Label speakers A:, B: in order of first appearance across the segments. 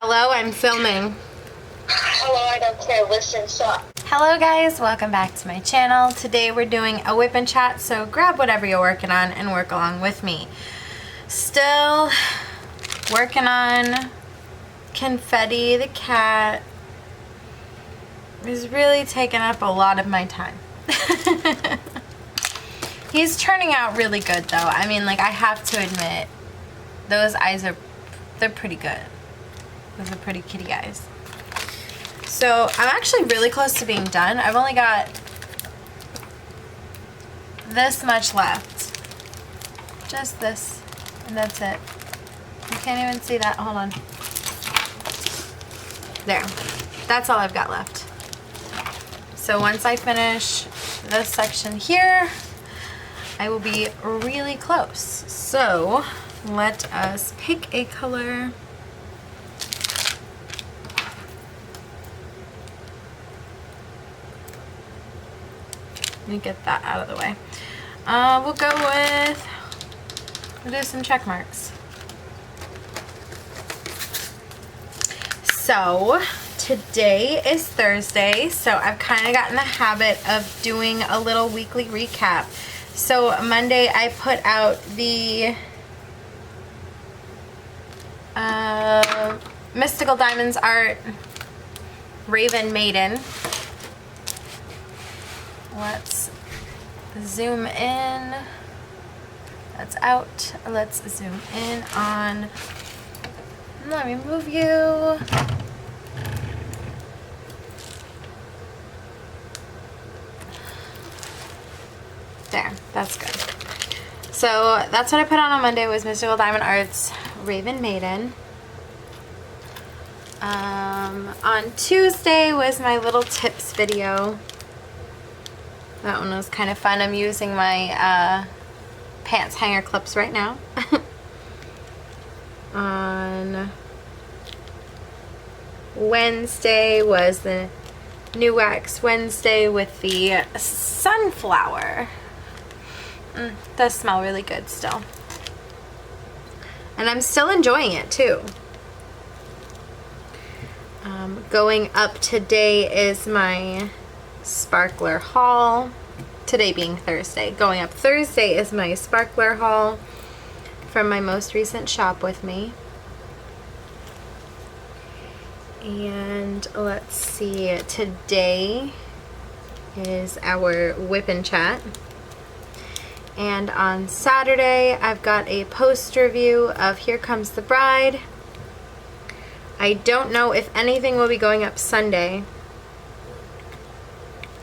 A: Hello, I'm filming.
B: Hello, I don't care. Listen, so.
A: Hello guys, welcome back to my channel. Today we're doing a whip and chat, so grab whatever you're working on and work along with me. Still working on Confetti the cat. He's really taking up a lot of my time. He's turning out really good though. I mean, like, I have to admit, those eyes they're pretty good. Those are pretty kitty eyes. So I'm actually really close to being done. I've only got this much left. Just this, and that's it. You can't even see that. Hold on. There. That's all I've got left. So once I finish this section here, I will be really close. So let us pick a color. Let me get that out of the way. We'll do some check marks. So today is Thursday, so I've kind of gotten the habit of doing a little weekly recap. So Monday I put out the Mystical Diamonds Art Raven Maiden. Let's zoom in. That's out. Let's zoom in on. Let me move you. There, that's good. So that's what I put on Monday was Mystical Diamond Art's Raven Maiden. On Tuesday was my little tips video. That one was kind of fun. I'm using my pants hanger clips right now. On Wednesday was the New Wax Wednesday with the sunflower. Does smell really good still. And I'm still enjoying it too. Going up today is my sparkler haul. Today being Thursday. Going up Thursday is my sparkler haul from my most recent shop with me. And let's see, today is our Whip and Chat. And on Saturday I've got a post review of Here Comes the Bride. I don't know if anything will be going up Sunday.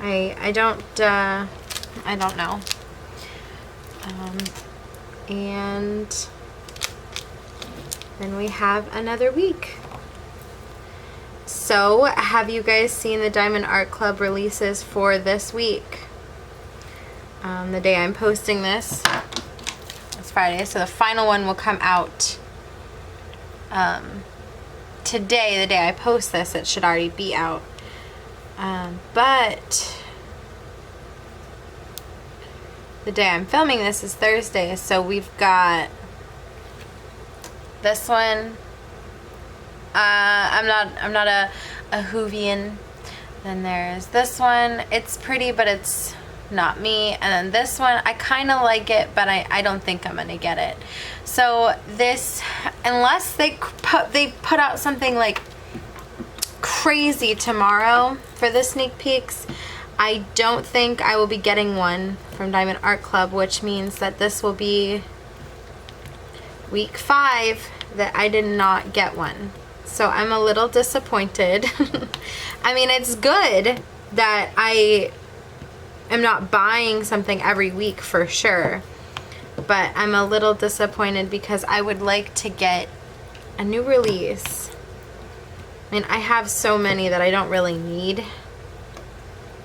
A: I don't know. And then we have another week. So, have you guys seen the Diamond Art Club releases for this week? The day I'm posting this, it's Friday, so the final one will come out today, the day I post this. It should already be out. But the day I'm filming this is Thursday, so we've got this one. I'm not a Whovian. Then there's this one. It's pretty, but it's not me. And then this one, I kind of like it, but I don't think I'm gonna get it. So this, unless they put out something like crazy tomorrow for the sneak peeks, I don't think I will be getting one from Diamond Art Club, which means that this will be week 5 that I did not get one. So I'm a little disappointed. I mean, it's good that I am not buying something every week for sure, but I'm a little disappointed because I would like to get a new release. I mean, I have so many that I don't really need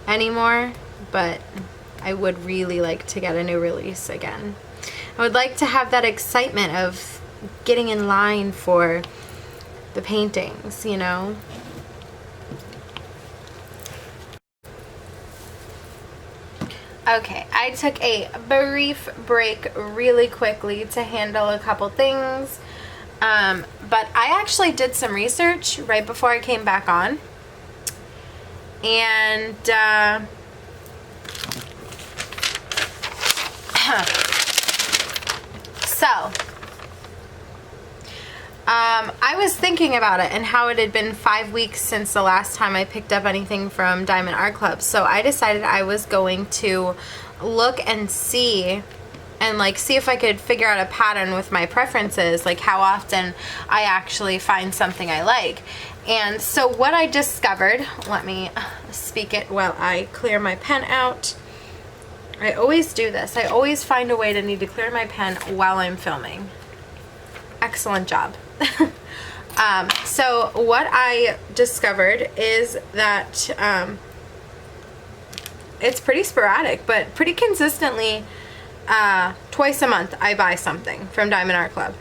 A: anymore, but I would really like to get a new release again. I would like to have that excitement of getting in line for the paintings, you know? Okay, I took a brief break really quickly to handle a couple things. But I actually did some research right before I came back on. And so I was thinking about it and how it had been 5 weeks since the last time I picked up anything from Diamond Art Club. So I decided I was going to look and see if I could figure out a pattern with my preferences, like how often I actually find something I like. And so what I discovered, let me speak it while I clear my pen out. I always do this. I always find a way to need to clear my pen while I'm filming. Excellent job. So what I discovered is that it's pretty sporadic, but pretty consistently twice a month I buy something from Diamond Art Club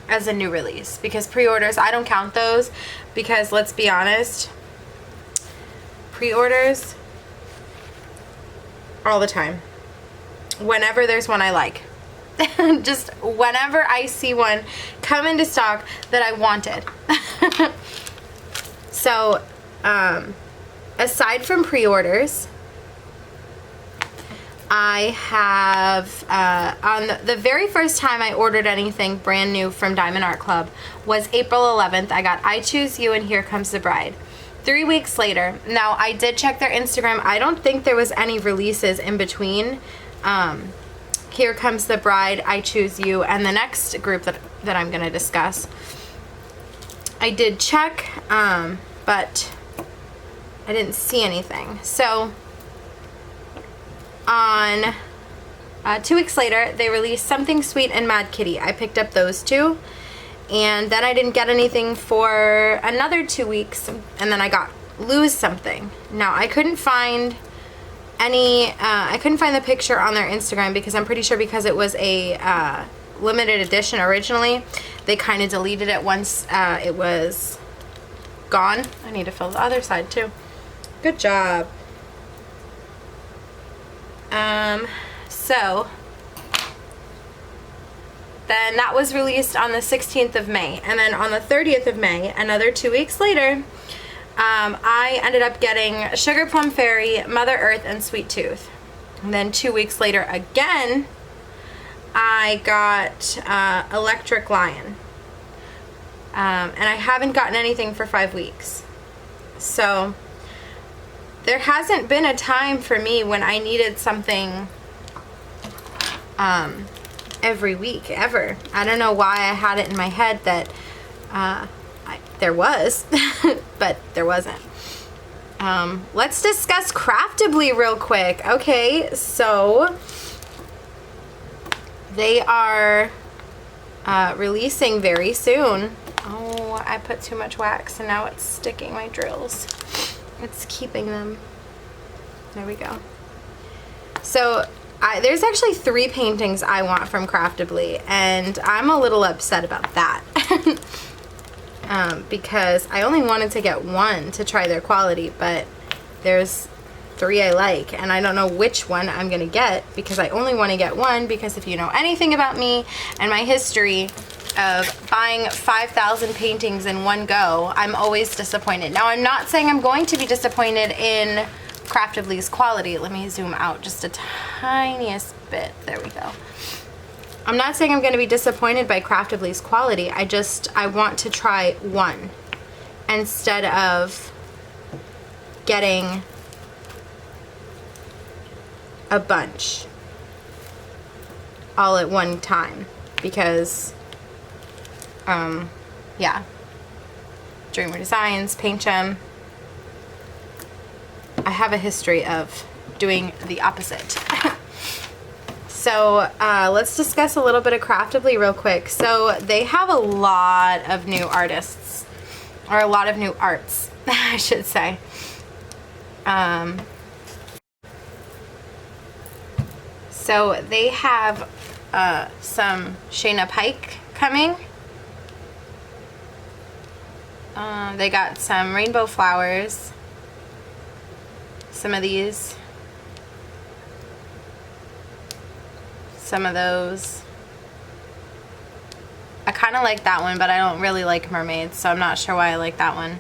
A: as a new release, because pre-orders, I don't count those, because let's be honest, pre-orders all the time, whenever there's one I like. Just whenever I see one come into stock that I wanted. So aside from pre-orders, I have on the very first time I ordered anything brand new from Diamond Art Club was April 11th. I got I Choose You and Here Comes the Bride. 3 weeks later, now I did check their Instagram. I don't think there was any releases in between Here Comes the Bride, I Choose You, and the next group that I'm going to discuss. I did check, but I didn't see anything. So on 2 weeks later, they released Something Sweet and Mad Kitty. I picked up those two, and then I didn't get anything for another 2 weeks, and then I got Lose Something. Now I couldn't find I couldn't find the picture on their Instagram, because I'm pretty sure because it was a limited edition originally, they kind of deleted it once it was gone. I need to fill the other side too. Good job. So then that was released on the 16th of May, and then on the 30th of May, another 2 weeks later, I ended up getting Sugar Plum Fairy, Mother Earth, and Sweet Tooth. And then 2 weeks later again, I got Electric Lion. And I haven't gotten anything for 5 weeks. So there hasn't been a time for me when I needed something every week, ever. I don't know why I had it in my head that there was, but there wasn't. Let's discuss Craftably real quick. Okay, so they are releasing very soon. Oh, I put too much wax and now it's sticking my drills. It's keeping them. There we go. So there's actually 3 paintings I want from Craftably, and I'm a little upset about that. Because I only wanted to get 1 to try their quality, but there's 3 I like, and I don't know which one I'm gonna get, because I only want to get 1, because if you know anything about me and my history of buying 5,000 paintings in one go, I'm always disappointed. Now, I'm not saying I'm going to be disappointed in Craftably's quality. Let me zoom out just a tiniest bit. There we go. I'm not saying I'm going to be disappointed by Craftably's quality. I want to try 1 instead of getting a bunch all at one time, because yeah, Dreamer Designs, Paint Gem, I have a history of doing the opposite. So let's discuss a little bit of Craftably real quick. So they have a lot of new artists, or a lot of new arts, I should say. So they have some Shayna Pike coming. They got some rainbow flowers. Some of these. Some of those. I kind of like that one, but I don't really like mermaids, so I'm not sure why I like that one.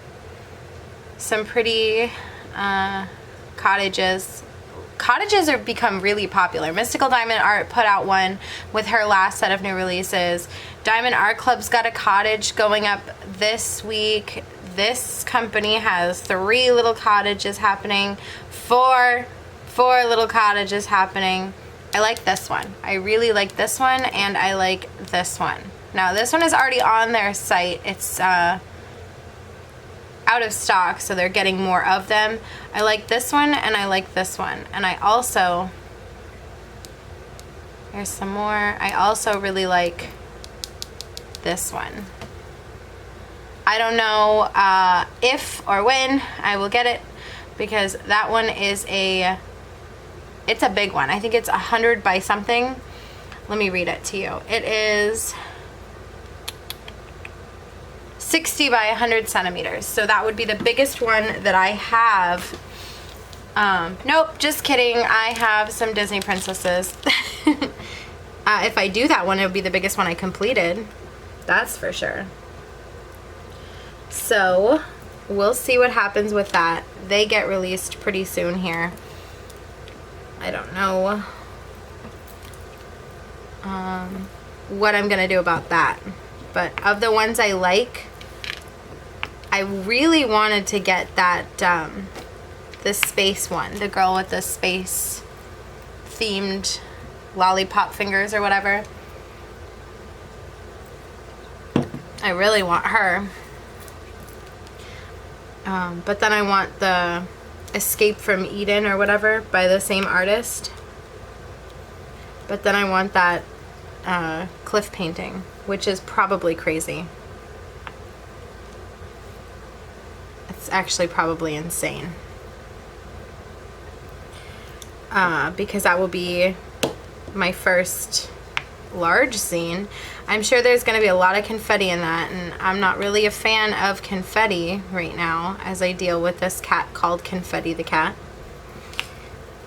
A: Some pretty cottages. Cottages are become really popular. Mystical Diamond Art put out one with her last set of new releases. Diamond Art Club's got a cottage going up this week. This company has 3 little cottages happening. 4 little cottages happening. I like this one. I really like this one, and I like this one. Now this one is already on their site. It's out of stock, so they're getting more of them. I like this one, and I like this one. And I also, here's some more. I also really like this one. I don't know if or when I will get it, because that one is it's a big one. I think it's 100 by something. Let me read it to you. It is 60 by 100 centimeters. So that would be the biggest one that I have. Nope, just kidding. I have some Disney princesses. If I do that one, it would be the biggest one I completed. That's for sure. So we'll see what happens with that. They get released pretty soon here. I don't know what I'm gonna do about that. But of the ones I like, I really wanted to get that the space one, the girl with the space themed lollipop fingers or whatever. I really want her. But then I want the Escape from Eden or whatever by the same artist. But then I want that cliff painting, which is probably crazy. It's actually probably insane. Because that will be my first large scene. I'm sure there's going to be a lot of confetti in that, and I'm not really a fan of confetti right now as I deal with this cat called Confetti the cat.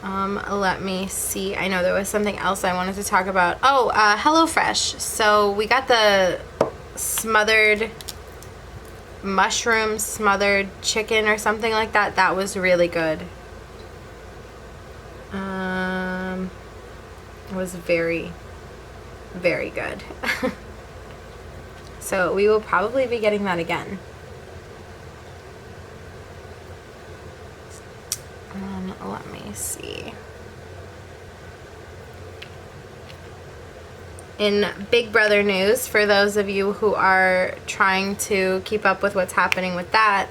A: Let me see. I know there was something else I wanted to talk about. Oh, HelloFresh. So we got the smothered mushroom smothered chicken or something like that. That was really good. It was very, very good. So we will probably be getting that again. Let me see. In Big Brother news, for those of you who are trying to keep up with what's happening with that,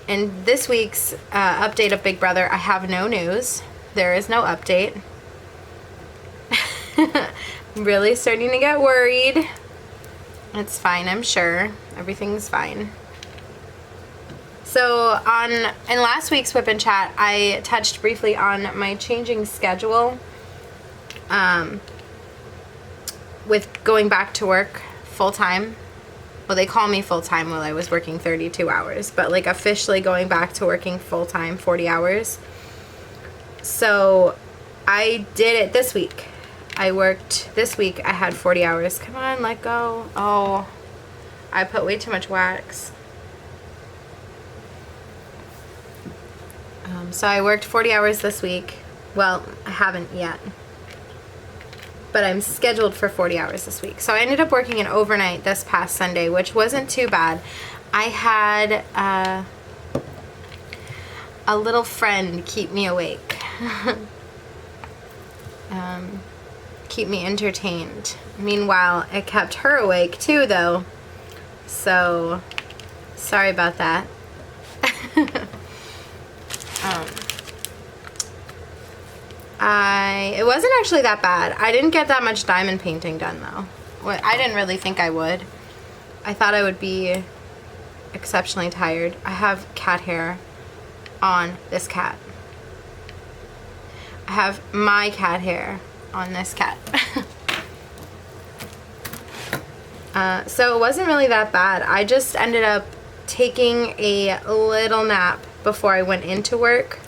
A: in this week's update of Big Brother, I have no news. There is no update. I'm really starting to get worried. It's fine, I'm sure. Everything's fine. So in last week's Wip and Chat, I touched briefly on my changing schedule with going back to work full-time. Well, they call me full-time while I was working 32 hours, but like officially going back to working full-time 40 hours. So I did it this week. I worked this week. I had 40 hours. Come on, let go. Oh, I put way too much wax. So I worked 40 hours this week. Well, I haven't yet, but I'm scheduled for 40 hours this week. So I ended up working an overnight this past Sunday, which wasn't too bad. I had a little friend keep me awake. Keep me entertained. Meanwhile, it kept her awake too, though. So, sorry about that. It wasn't actually that bad. I didn't get that much diamond painting done, though. I didn't really think I would. I thought I would be exceptionally tired. I have cat hair on this cat. I have my cat hair on this cat. So it wasn't really that bad. I just ended up taking a little nap before I went into work.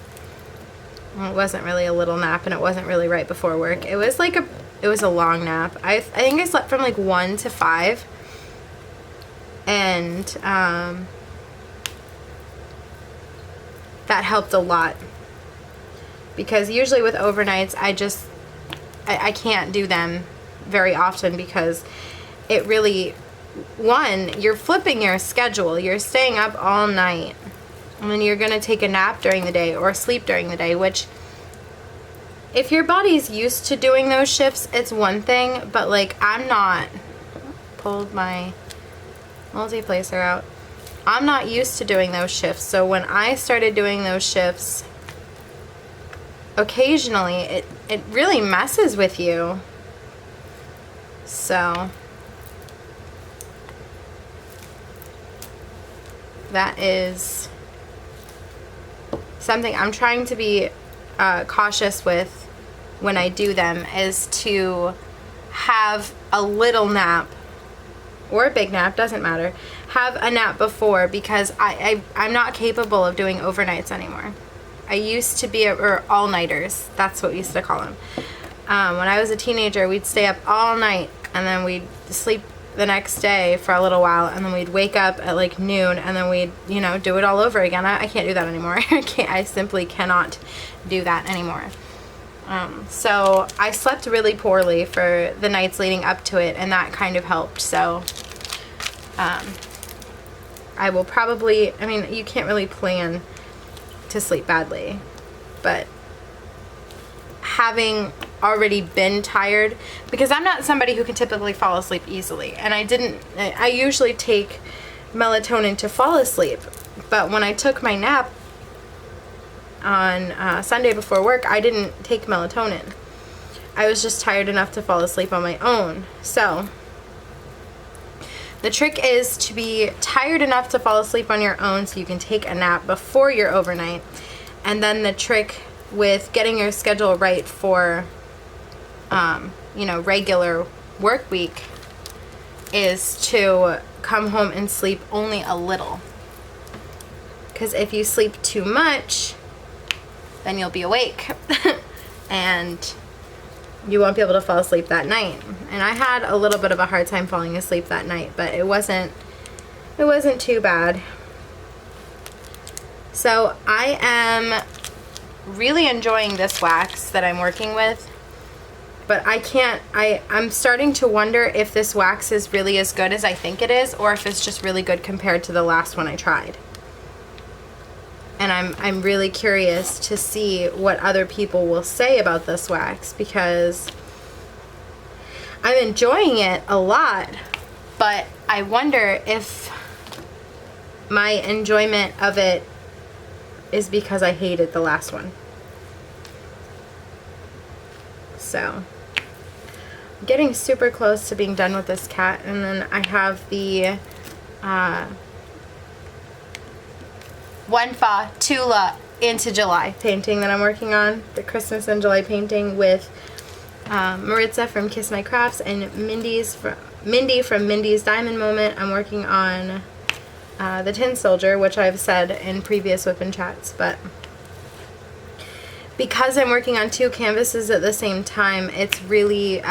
A: Well, it wasn't really a little nap, and it wasn't really right before work. It was like it was a long nap. I think I slept from like 1 to 5. And that helped a lot. Because usually with overnights, I can't do them very often because it really, one, you're flipping your schedule. You're staying up all night. And then you're going to take a nap during the day or sleep during the day, which if your body's used to doing those shifts, it's one thing. But like, I'm not, pulled my multi-placer out. I'm not used to doing those shifts. So when I started doing those shifts, occasionally it really messes with you. So that is something I'm trying to be cautious with when I do them, is to have a little nap or a big nap, doesn't matter. Have a nap before, because I'm not capable of doing overnights anymore. I used to be, or all-nighters, that's what we used to call them. When I was a teenager, we'd stay up all night, and then we'd sleep the next day for a little while, and then we'd wake up at like noon, and then we'd, you know, do it all over again. I can't do that anymore. I simply cannot do that anymore. So I slept really poorly for the nights leading up to it, and that kind of helped. So I will probably, I mean, you can't really plan to sleep badly, but having already been tired, because I'm not somebody who can typically fall asleep easily, and I usually take melatonin to fall asleep, but when I took my nap on Sunday before work, I didn't take melatonin. I was just tired enough to fall asleep on my own. So the trick is to be tired enough to fall asleep on your own so you can take a nap before your overnight. And then the trick with getting your schedule right for, you know, regular work week is to come home and sleep only a little. Because if you sleep too much, then you'll be awake and you won't be able to fall asleep that night. And I had a little bit of a hard time falling asleep that night, but it wasn't too bad. So I am really enjoying this wax that I'm working with, but I'm starting to wonder if this wax is really as good as I think it is, or if it's just really good compared to the last one I tried. And I'm really curious to see what other people will say about this wax, because I'm enjoying it a lot, but I wonder if my enjoyment of it is because I hated the last one. So I'm getting super close to being done with this cat, and then I have the One Fa Tula into July painting that I'm working on, the Christmas in July painting with Maritza from Kiss My Crafts and Mindy from Mindy's Diamond Moment. I'm working on the Tin Soldier, which I've said in previous Wip and Chats, but because I'm working on 2 canvases at the same time, it's really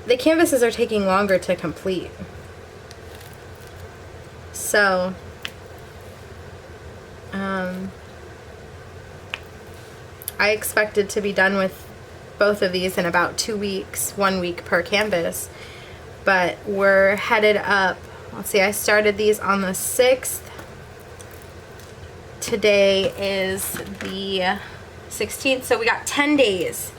A: the canvases are taking longer to complete. So I expected to be done with both of these in about 2 weeks, 1 week per canvas, but we're headed up. Let's see, I started these on the 6th. Today is the 16th, so we got 10 days.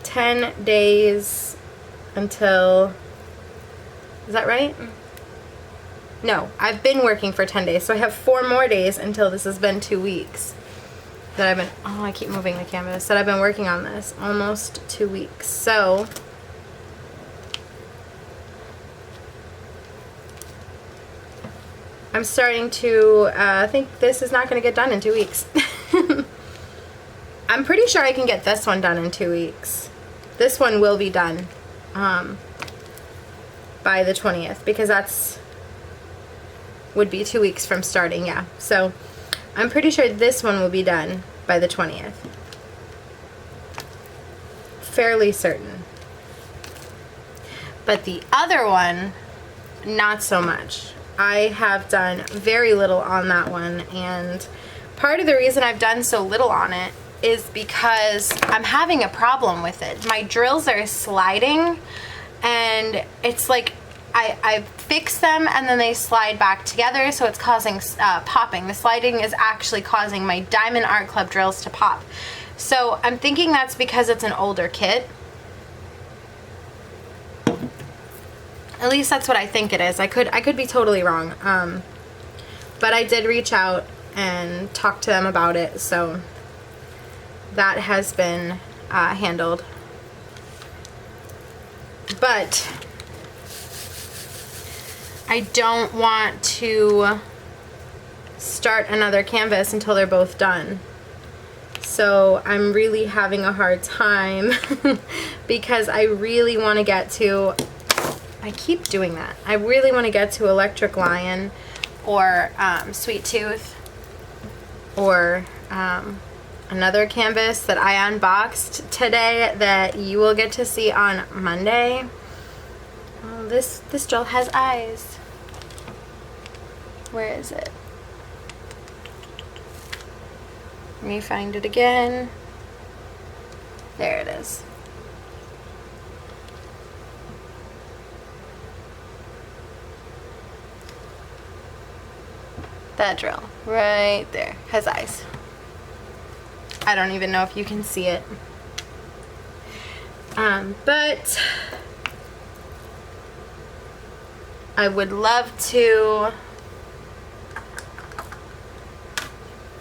A: 10 days until, is that right? No, I've been working for 10 days, so I have 4 more days until this has been 2 weeks that I've been, oh, I keep moving the canvas, that I've been working on this. Almost 2 weeks. So I'm starting to think this is not going to get done in 2 weeks. I'm pretty sure I can get this one done in 2 weeks. This one will be done by the 20th, because that's would be 2 weeks from starting, yeah. So I'm pretty sure this one will be done by the 20th. Fairly certain. But the other one, not so much. I have done very little on that one, and part of the reason I've done so little on it is because I'm having a problem with it. My drills are sliding, and it's like I fix them and then they slide back together, so it's causing popping. The sliding is actually causing my Diamond Art Club drills to pop. So I'm thinking that's because it's an older kit. At least that's what I think it is. I could be totally wrong. But I did reach out and talk to them about it, so that has been handled. But I don't want to start another canvas until they're both done. So I'm really having a hard time because I really want to get to, I keep doing that. I really want to get to Electric Lion or Sweet Tooth or another canvas that I unboxed today that you will get to see on Monday. Oh, this drill has eyes. Where is it? Let me find it again. There it is. That drill right there has eyes. I don't even know if you can see it. But I would love to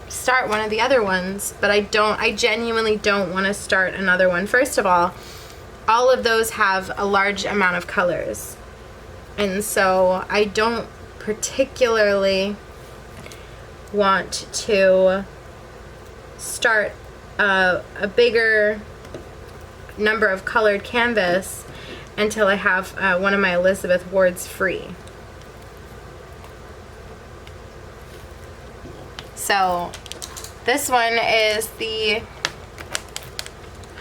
A: start one of the other ones, but I genuinely don't want to start another one. First of all of those have a large amount of colors, and so I don't particularly want to start a bigger number of colored canvas until I have one of my Elizabeth Wards free. So this one is the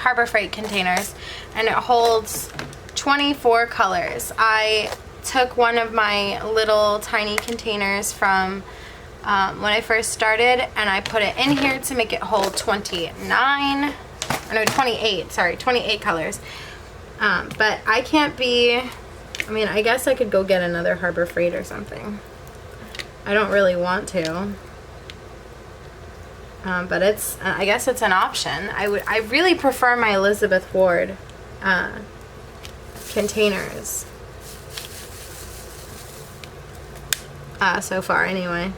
A: Harbor Freight containers, and it holds 24 colors. I took one of my little tiny containers from when I first started, and I put it in here to make it hold 28 colors. But I can't be, I mean, I guess I could go get another Harbor Freight or something. I don't really want to. But it's, I guess it's an option. I really prefer my Elizabeth Ward containers. So far anyway.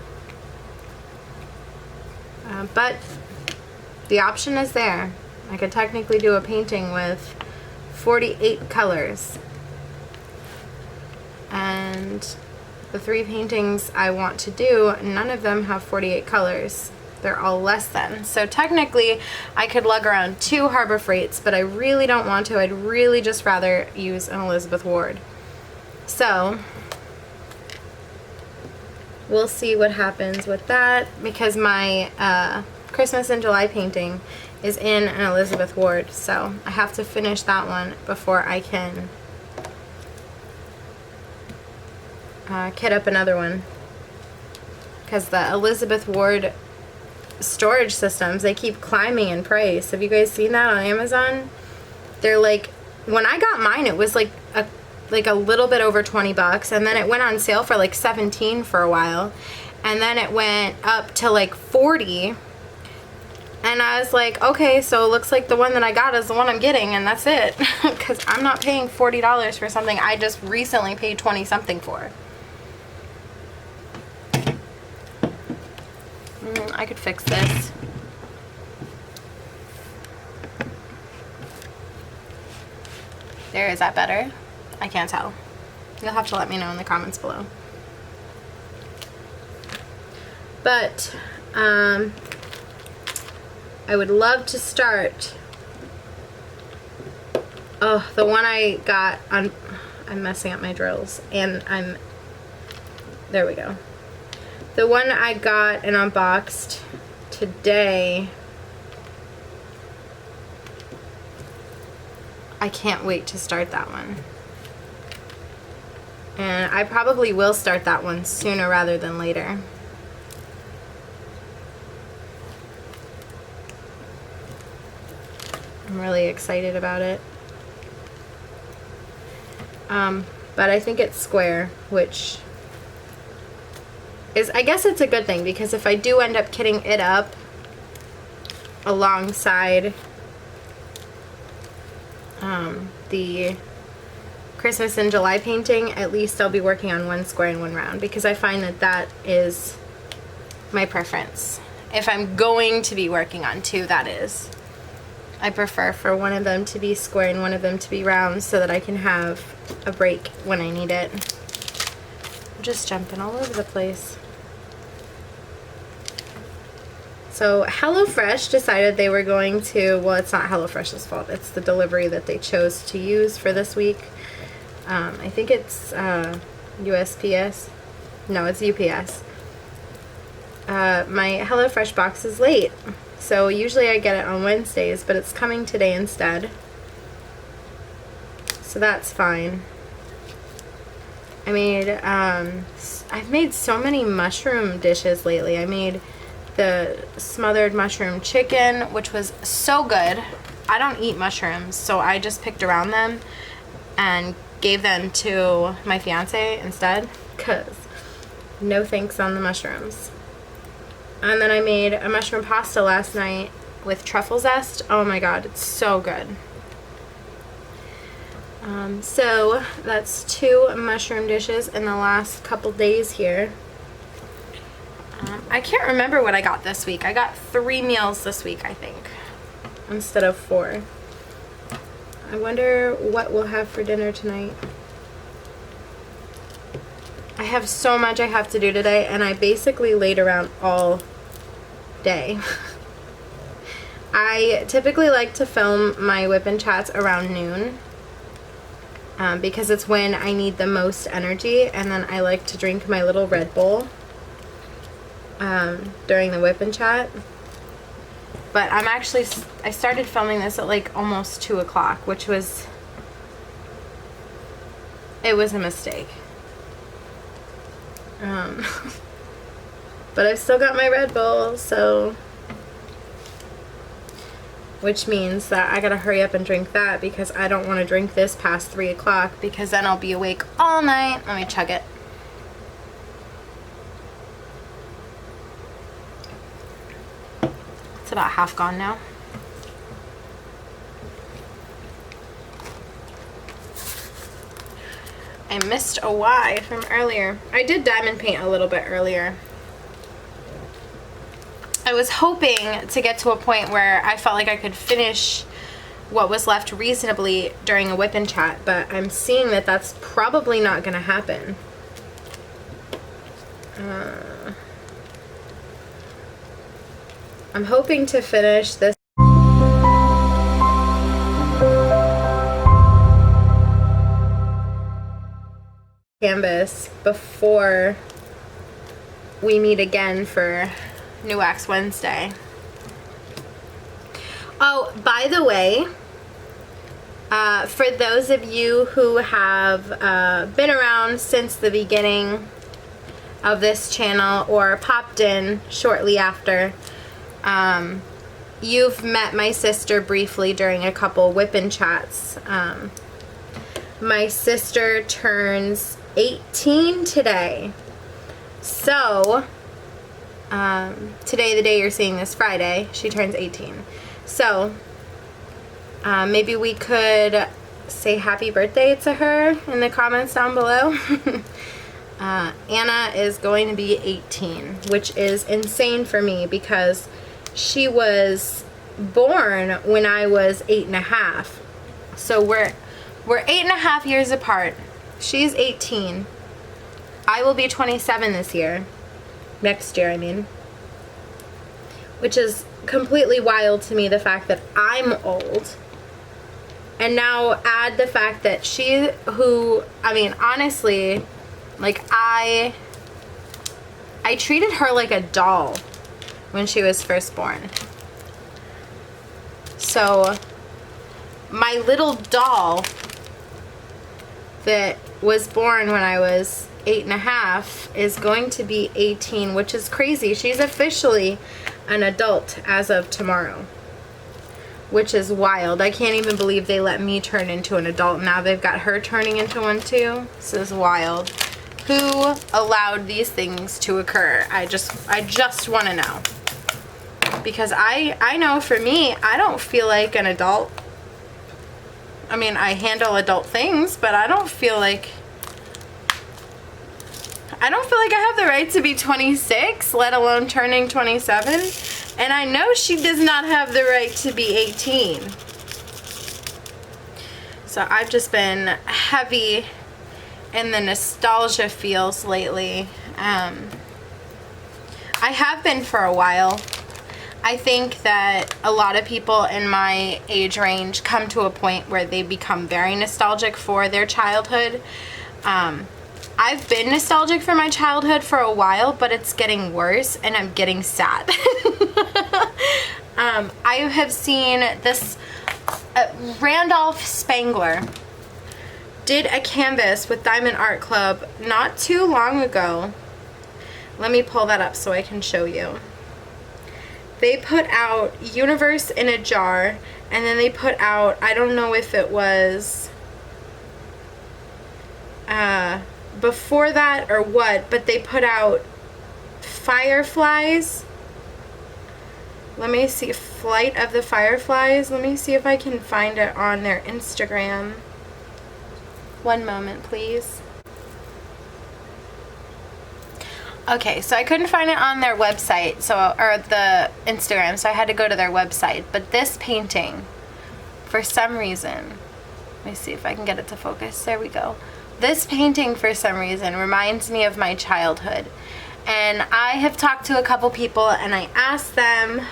A: But the option is there. I could technically do a painting with 48 colors. And the 3 paintings I want to do, none of them have 48 colors. They're all less than. So technically I could lug around 2 Harbor Freights, but I really don't want to. I'd really just rather use an Elizabeth Ward. So we'll see what happens with that, because my Christmas in July painting is in an Elizabeth Ward, so I have to finish that one before I can kit up another one, because the Elizabeth Ward storage systems, they keep climbing in price. Have you guys seen that on Amazon? They're like, when I got mine, it was like a little bit over 20 bucks, and then it went on sale for like 17 for a while, and then it went up to like 40, and I was like, okay, so it looks like the one that I got is the one I'm getting, and that's it, because I'm not paying $40 for something I just recently paid 20 something for. I could fix this. There, is that better? I can't tell. You'll have to let me know in the comments below. But I would love to start. Oh, the one I got on, I'm messing up my drills, and there we go. The one I got and unboxed today I can't wait to start that one. And I probably will start that one sooner rather than later. I'm really excited about it. But I think it's square, which is, I guess it's a good thing, because if I do end up kitting it up alongside the Christmas in July painting, at least I'll be working on one square and one round, because I find that that is my preference. If I'm going to be working on two, that is. I prefer for one of them to be square and one of them to be round so that I can have a break when I need it. I'm just jumping all over the place. So HelloFresh decided they were going to, well, it's not HelloFresh's fault, it's the delivery that they chose to use for this week. I think it's USPS. No, it's UPS. My HelloFresh box is late, so usually I get it on Wednesdays, but it's coming today instead. So that's fine. I made, I've made so many mushroom dishes lately. I made the smothered mushroom chicken, which was so good. I don't eat mushrooms, so I just picked around them and gave them to my fiance instead, because no thanks on the mushrooms. And then I made a mushroom pasta last night with truffle zest. Oh my god, it's so good. So that's 2 mushroom dishes in the last couple days here. I can't remember what I got this week. I got 3 meals this week, I think, instead of 4. I wonder what we'll have for dinner tonight. I have so much I have to do today, and I basically laid around all day. I typically like to film my Wip and Chats around noon, because it's when I need the most energy, and then I like to drink my little Red Bull during the Wip and Chat. But I'm actually, I started filming this at like almost 2 o'clock, which was, it was a mistake. But I've still got my Red Bull, so, which means that I gotta hurry up and drink that, because I don't want to drink this past 3 o'clock, because then I'll be awake all night. Let me chug it. It's about half gone now. I missed a Y from earlier. I did diamond paint a little bit earlier. I was hoping to get to a point where I felt like I could finish what was left reasonably during a Wip and Chat, but I'm seeing that that's probably not going to happen. I'm hoping to finish this canvas before we meet again for New Wax Wednesday. Oh, by the way, for those of you who have been around since the beginning of this channel or popped in shortly after, you've met my sister briefly during a couple Wip and Chats. My sister turns 18 today. So, today, the day you're seeing this, Friday, she turns 18. So, maybe we could say happy birthday to her in the comments down below. Anna is going to be 18, which is insane for me, because she was born when I was 8.5. So we're 8.5 years apart. She's 18. I will be 27 this year. Next year, I mean. Which is completely wild to me, the fact that I'm old. And now add the fact that she, who, I mean, honestly, like, I treated her like a doll when she was first born. So my little doll that was born when I was 8.5 is going to be 18, which is crazy. She's officially an adult as of tomorrow, which is wild. I can't even believe they let me turn into an adult. Now they've got her turning into one too. This is wild. Who allowed these things to occur? I just want to know. Because I know for me, I don't feel like an adult. I mean, I handle adult things, but I don't feel like I have the right to be 26, let alone turning 27. And I know she does not have the right to be 18. So I've just been heavy in the nostalgia feels lately. I have been for a while. I think that a lot of people in my age range come to a point where they become very nostalgic for their childhood. I've been nostalgic for my childhood for a while, but it's getting worse and I'm getting sad. I have seen this Randolph Spangler did a canvas with Diamond Art Club not too long ago. Let me pull that up so I can show you. They put out Universe in a Jar, and then they put out, I don't know if it was before that or what, but they put out Fireflies. Let me see, Flight of the Fireflies. Let me see if I can find it on their Instagram. One moment, please. Okay, so I couldn't find it on their website, or the Instagram, so I had to go to their website. But this painting, for some reason, let me see if I can get it to focus. There we go. This painting, for some reason, reminds me of my childhood. And I have talked to a couple people, and I asked them,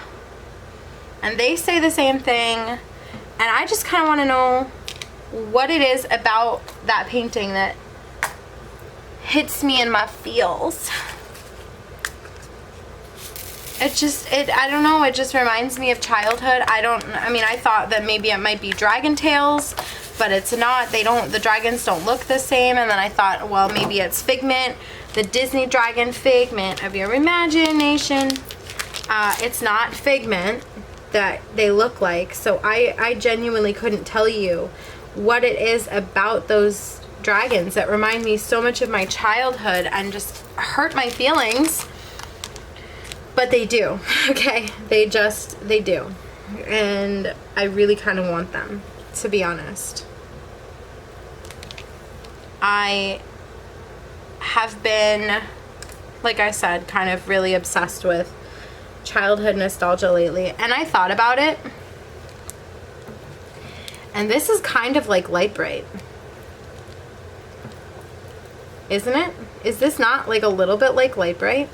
A: and they say the same thing. And I just kind of want to know what it is about that painting that hits me in my feels. I don't know, it just reminds me of childhood. I mean, I thought that maybe it might be dragon tails, but it's not. The dragons don't look the same. And then I thought, well, maybe it's Figment, the Disney dragon, Figment of your imagination. It's not Figment that they look like. So I genuinely couldn't tell you what it is about those dragons that remind me so much of my childhood and just hurt my feelings. But they do, okay? They do. And I really kind of want them, to be honest. I have been, like I said, kind of really obsessed with childhood nostalgia lately. And I thought about it. And this is kind of like Light Bright. Isn't it? Is this not like a little bit like Light Bright?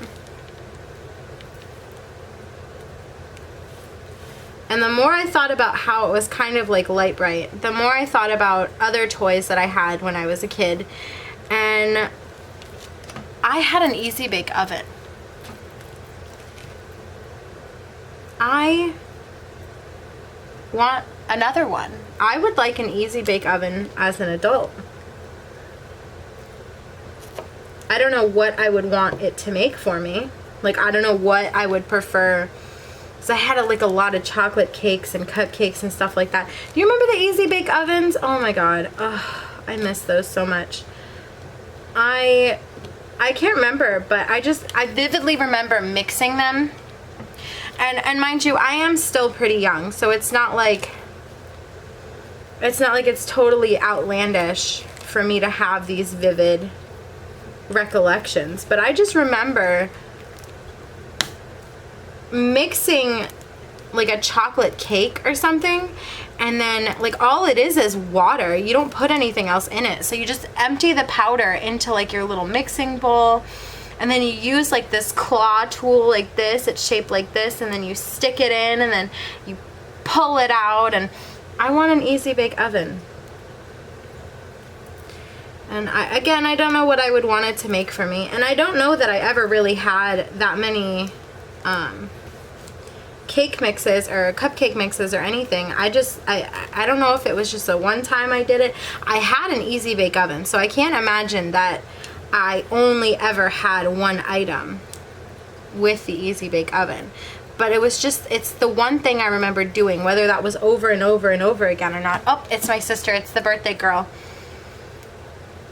A: And the more I thought about how it was kind of like Light Bright, the more I thought about other toys that I had when I was a kid. And I had an Easy Bake Oven. I want another one. I would like an Easy Bake Oven as an adult. I don't know what I would want it to make for me. Like, I don't know what I would prefer. So I had a lot of chocolate cakes and cupcakes and stuff like that. Do you remember the Easy Bake Ovens? Oh my god. Oh, I miss those so much. I can't remember, but I vividly remember mixing them. And mind you, I am still pretty young, so it's not like it's totally outlandish for me to have these vivid recollections. But I just remember mixing like a chocolate cake or something, and then like all it is water. You don't put anything else in it, so you just empty the powder into like your little mixing bowl, and then you use like this claw tool like this. It's shaped like this, and then you stick it in, and then you pull it out. And I want an Easy Bake Oven. And I don't know what I would want it to make for me, and I don't know that I ever really had that many cake mixes or cupcake mixes or anything. I don't know if it was just a one time I did it. I had an easy bake oven, so I can't imagine that I only ever had one item with the easy bake oven. But it was just, it's the one thing I remember doing, whether that was over and over and over again or not. Oh, it's my sister. It's the birthday girl.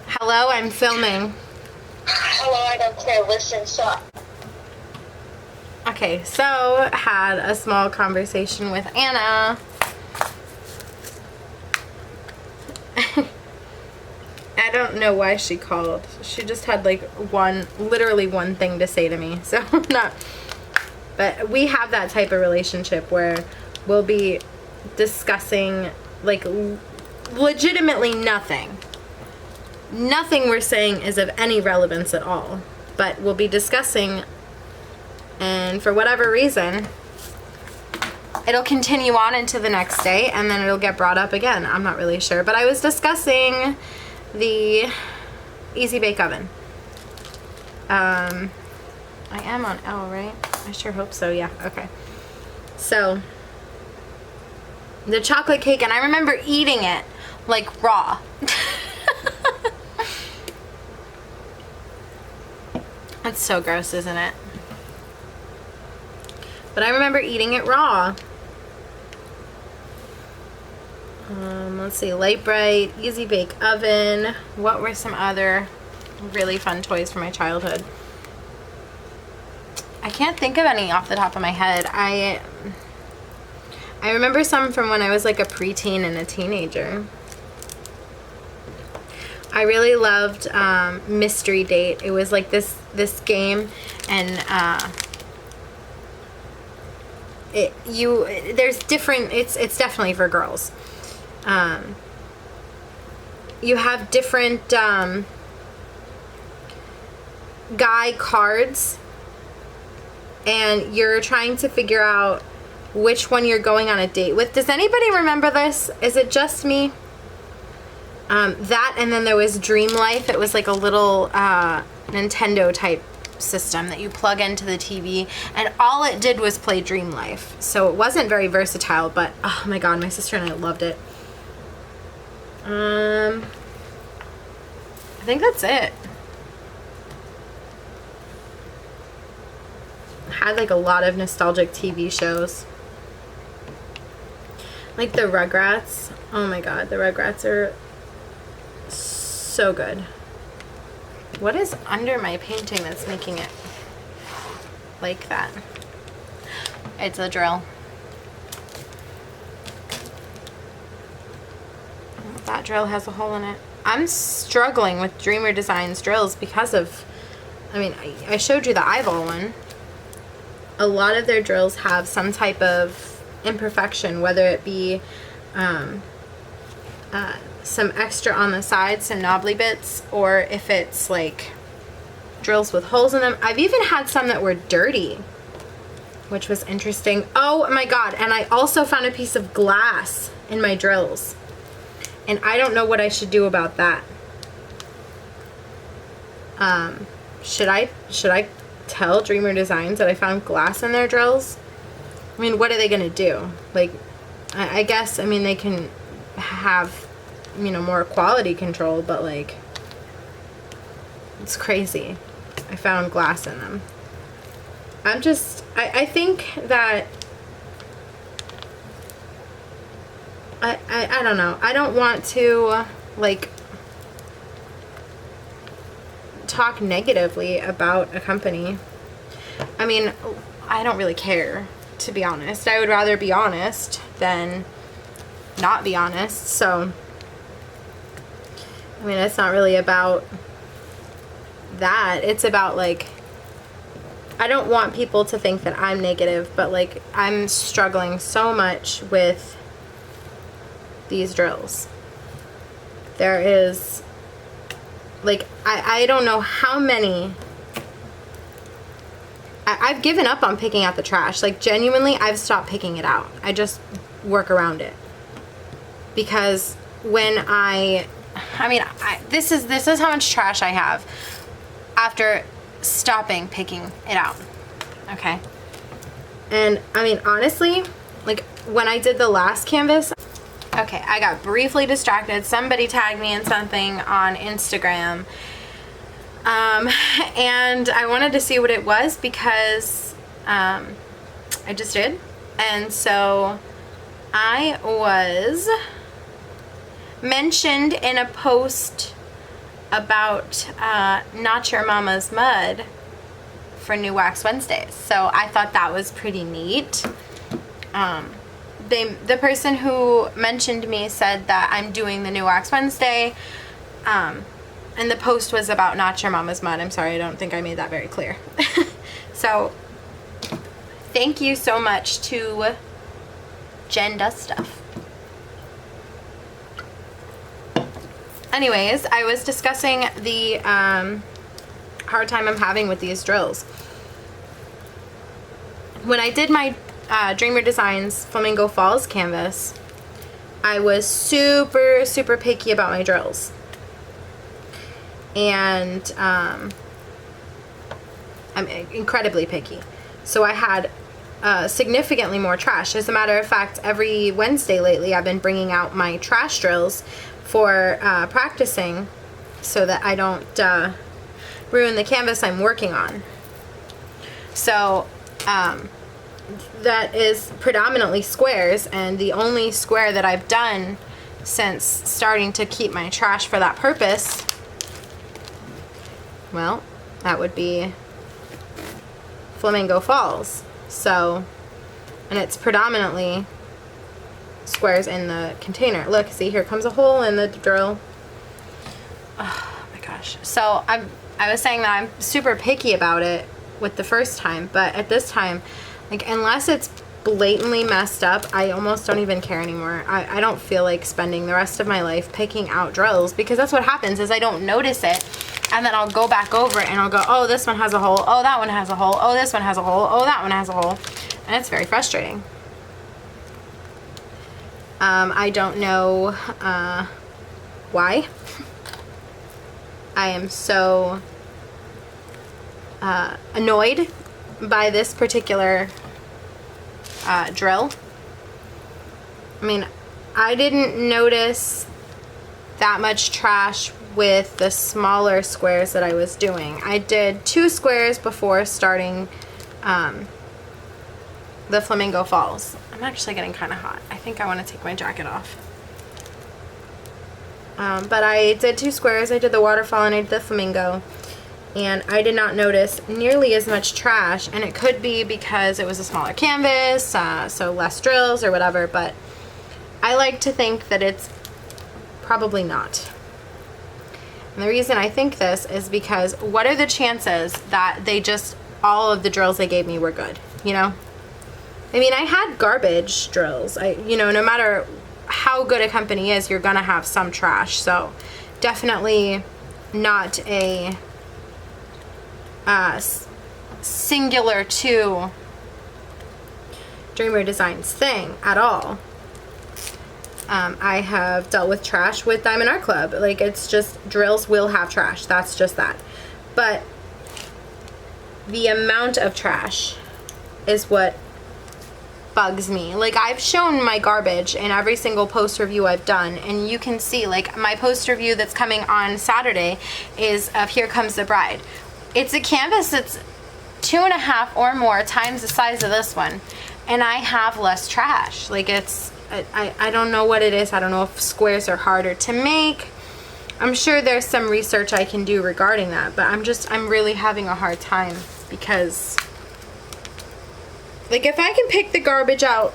A: Hello, I'm filming.
B: Hello, I don't care. Listen, so
A: Okay, so had a small conversation with Anna. I don't know why she called. She just had like literally one thing to say to me. So not, but we have that type of relationship where we'll be discussing like legitimately nothing. Nothing we're saying is of any relevance at all, but we'll be discussing, and for whatever reason, it'll continue on into the next day, and then it'll get brought up again. I'm not really sure, but I was discussing the Easy Bake Oven. I am on L, right? I sure hope so, yeah, okay. So, the chocolate cake, and I remember eating it, like, raw. That's so gross, isn't it? But I remember eating it raw. Let's see, Light Bright, Easy Bake Oven. What were some other really fun toys from my childhood? I can't think of any off the top of my head. I remember some from when I was like a preteen and a teenager. I really loved Mystery Date. It was like this game, and there's different. It's definitely for girls. You have different guy cards, and you're trying to figure out which one you're going on a date with. Does anybody remember this? Is it just me? That, and then there was Dream Life. It was like a little Nintendo type system that you plug into the TV, and all it did was play Dream Life. So it wasn't very versatile, but oh my god, my sister and I loved it. I think that's it. Had like a lot of nostalgic TV shows. Like the Rugrats. Oh my god, the Rugrats are so good. What is under my painting that's making it like that? It's a drill. That drill has a hole in it. I'm struggling with Dreamer Designs drills because of, I mean, I showed you the eyeball one. A lot of their drills have some type of imperfection, whether it be some extra on the side, some knobbly bits, or if it's like drills with holes in them. I've even had some that were dirty, which was interesting. Oh my god, and I also found a piece of glass in my drills, and I don't know what I should do about that. Should I tell Dreamer Designs that I found glass in their drills? I mean, what are they gonna do? Like, I guess, I mean, they can have, you know, more quality control, but like, it's crazy. I found glass in them. I think that I don't know. I don't want to like talk negatively about a company. I mean, I don't really care, to be honest. I would rather be honest than not be honest. So I mean, it's not really about that. It's about like, I don't want people to think that I'm negative, but like, I'm struggling so much with these drills. There is like, I don't know how many. I've given up on picking out the trash. Like, genuinely, I've stopped picking it out. I just work around it. Because when this is how much trash I have after stopping picking it out. Okay. And I mean, honestly, like when I did the last canvas, okay, I got briefly distracted. Somebody tagged me in something on Instagram. And I wanted to see what it was because I just did. And so I was mentioned in a post about Not Your Mama's Mud for New Wax Wednesdays. So I thought that was pretty neat. The person who mentioned me said that I'm doing the New Wax Wednesday, and the post was about Not Your Mama's Mud. I'm sorry, I don't think I made that very clear. So thank you so much to Jen Does Stuff. Anyways, I was discussing the hard time I'm having with these drills. When I did my Dreamer Designs Flamingo Falls canvas, I was super, super picky about my drills. And I'm incredibly picky. So I had significantly more trash. As a matter of fact, every Wednesday lately I've been bringing out my trash drills for practicing so that I don't ruin the canvas I'm working on. So that is predominantly squares, and the only square that I've done since starting to keep my trash for that purpose, well, that would be Flamingo Falls. So, and it's predominantly squares in the container. Look, see, here comes a hole in the drill. Oh my gosh. So I was saying that I'm super picky about it with the first time, but at this time, like, unless it's blatantly messed up, I almost don't even care anymore. I don't feel like spending the rest of my life picking out drills, because that's what happens is I don't notice it, and then I'll go back over it and I'll go, oh, this one has a hole, oh, that one has a hole, oh, this one has a hole, oh, that one has a hole, and it's very frustrating. I don't know why. I am so annoyed by this particular drill. I mean, I didn't notice that much trash with the smaller squares that I was doing. I did 2 squares before starting the Flamingo Falls. I'm actually getting kind of hot. I think I want to take my jacket off. But I did 2 squares. I did the waterfall and I did the flamingo. And I did not notice nearly as much trash, and it could be because it was a smaller canvas, so less drills or whatever, but I like to think that it's probably not. And the reason I think this is because what are the chances that all of the drills they gave me were good, you know? I mean, I had garbage drills. No matter how good a company is, you're gonna have some trash, so definitely not a singular to Dreamer Designs thing at all. I have dealt with trash with Diamond Art Club. Like, it's just, drills will have trash. That's just that. But the amount of trash is what bugs me. Like, I've shown my garbage in every single post review I've done, and you can see, like, my post review that's coming on Saturday is of Here Comes the Bride. It's a canvas that's 2.5 or more times the size of this one, and I have less trash. Like, it's, I don't know what it is. I don't know if squares are harder to make. I'm sure there's some research I can do regarding that, but I'm really having a hard time because, like, if I can pick the garbage out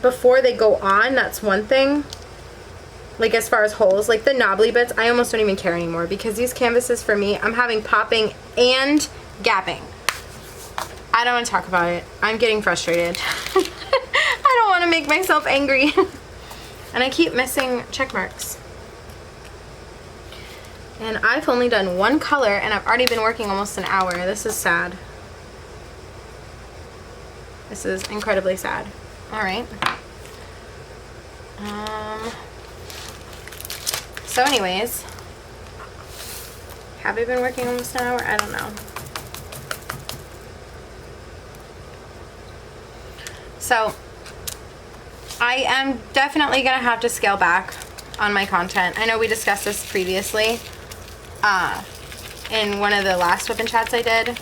A: before they go on, that's one thing. Like, as far as holes, like the knobbly bits, I almost don't even care anymore, because these canvases for me, I'm having popping and gapping. I don't want to talk about it. I'm getting frustrated. I don't want to make myself angry. And I keep missing check marks. And I've only done 1 color, and I've already been working almost an hour. This is sad. This is incredibly sad. All right. So anyways, have I been working almost an hour? I don't know. So I am definitely gonna have to scale back on my content. I know we discussed this previously in one of the last Wip and Chats I did.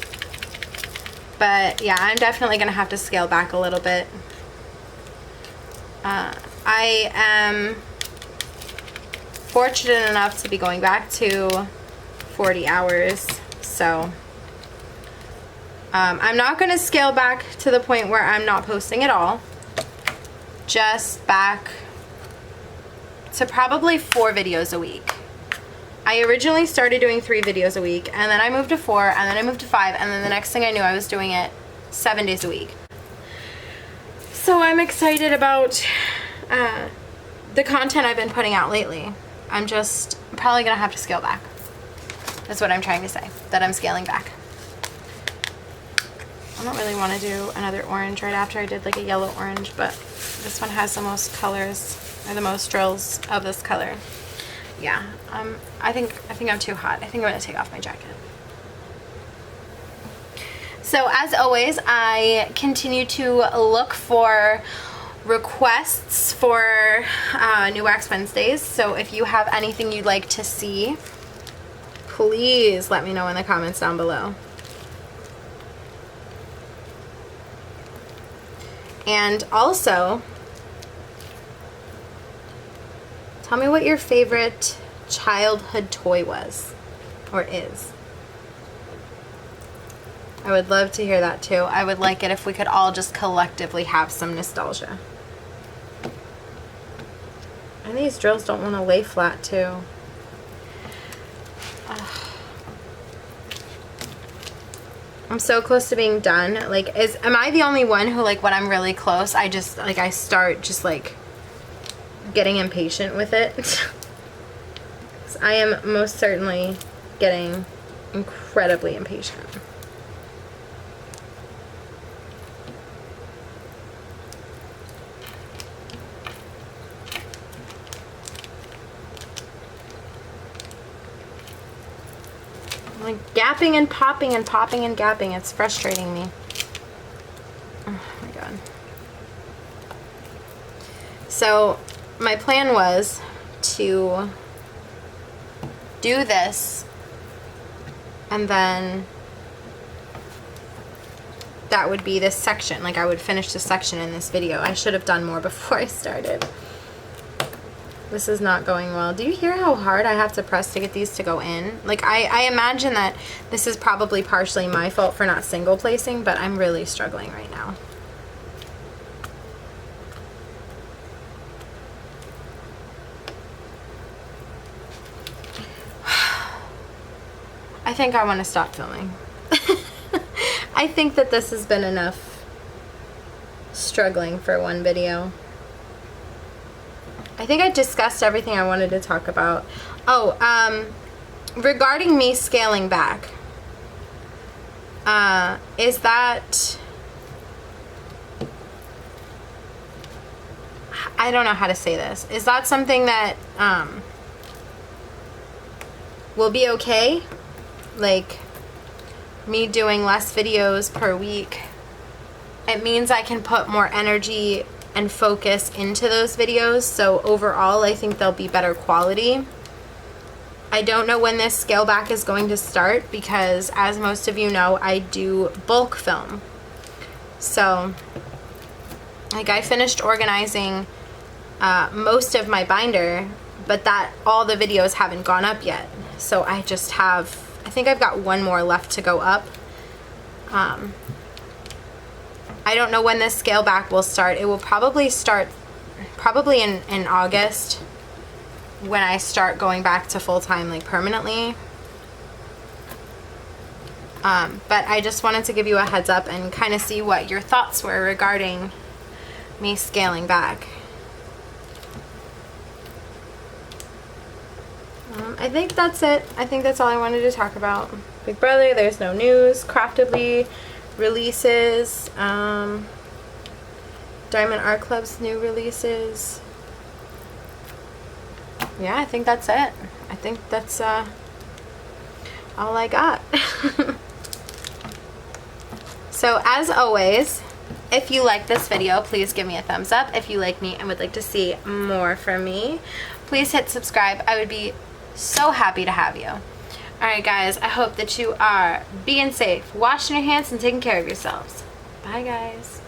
A: But yeah, I'm definitely gonna have to scale back a little bit. I am fortunate enough to be going back to 40 hours, so I'm not gonna scale back to the point where I'm not posting at all. Just back to probably 4 videos a week. I originally started doing 3 videos a week, and then I moved to 4, and then I moved to 5, and then the next thing I knew I was doing it 7 days a week. So I'm excited about the content I've been putting out lately. I'm probably gonna have to scale back. That's what I'm trying to say, that I'm scaling back. I don't really want to do another orange right after I did like a yellow orange, but this one has the most colors, or the most drills of this color. Yeah, I think I'm too hot. I think I'm gonna take off my jacket. So as always, I continue to look for requests for New Wax Wednesdays. So if you have anything you'd like to see, please let me know in the comments down below. And also, tell me what your favorite childhood toy was, or is. I would love to hear that too. I would like it if we could all just collectively have some nostalgia. And these drills don't want to lay flat too. Ugh. I'm so close to being done. Like, am I the only one who, like, when I'm really close, I just, like, I start just, like, getting impatient with it? 'Cause I am most certainly getting incredibly impatient. Like gapping and popping and popping and gapping. It's frustrating me. Oh my god. So my plan was to do this, and then that would be this section. Like, I would finish this section in this video. I should have done more before I started. This is not going well. Do you hear how hard I have to press to get these to go in? Like, I imagine that this is probably partially my fault for not single placing, but I'm really struggling right now. I think I want to stop filming. I think that this has been enough struggling for one video. I think I discussed everything I wanted to talk about. Oh, regarding me scaling back, is that, I don't know how to say this. Is that something that will be okay? Like, me doing less videos per week, it means I can put more energy and focus into those videos, so overall I think they'll be better quality. I don't know when this scale back is going to start, because as most of you know, I do bulk film. So, like, I finished organizing most of my binder, but that all the videos haven't gone up yet. So I just have, I think I've got one more left to go up. I don't know when this scale back will start. It will probably start in August, when I start going back to full-time, like, permanently. But I just wanted to give you a heads up and kind of see what your thoughts were regarding me scaling back. I think that's it. I think that's all I wanted to talk about. Big Brother, there's no news. Craftably releases. Diamond Art Club's new releases. Yeah, I think that's it. I think that's all I got. So as always, If you like this video, please give me a thumbs up. If you like me and would like to see more from me, please hit subscribe. I would be so happy to have you. Alright guys, I hope that you are being safe, washing your hands, and taking care of yourselves. Bye guys.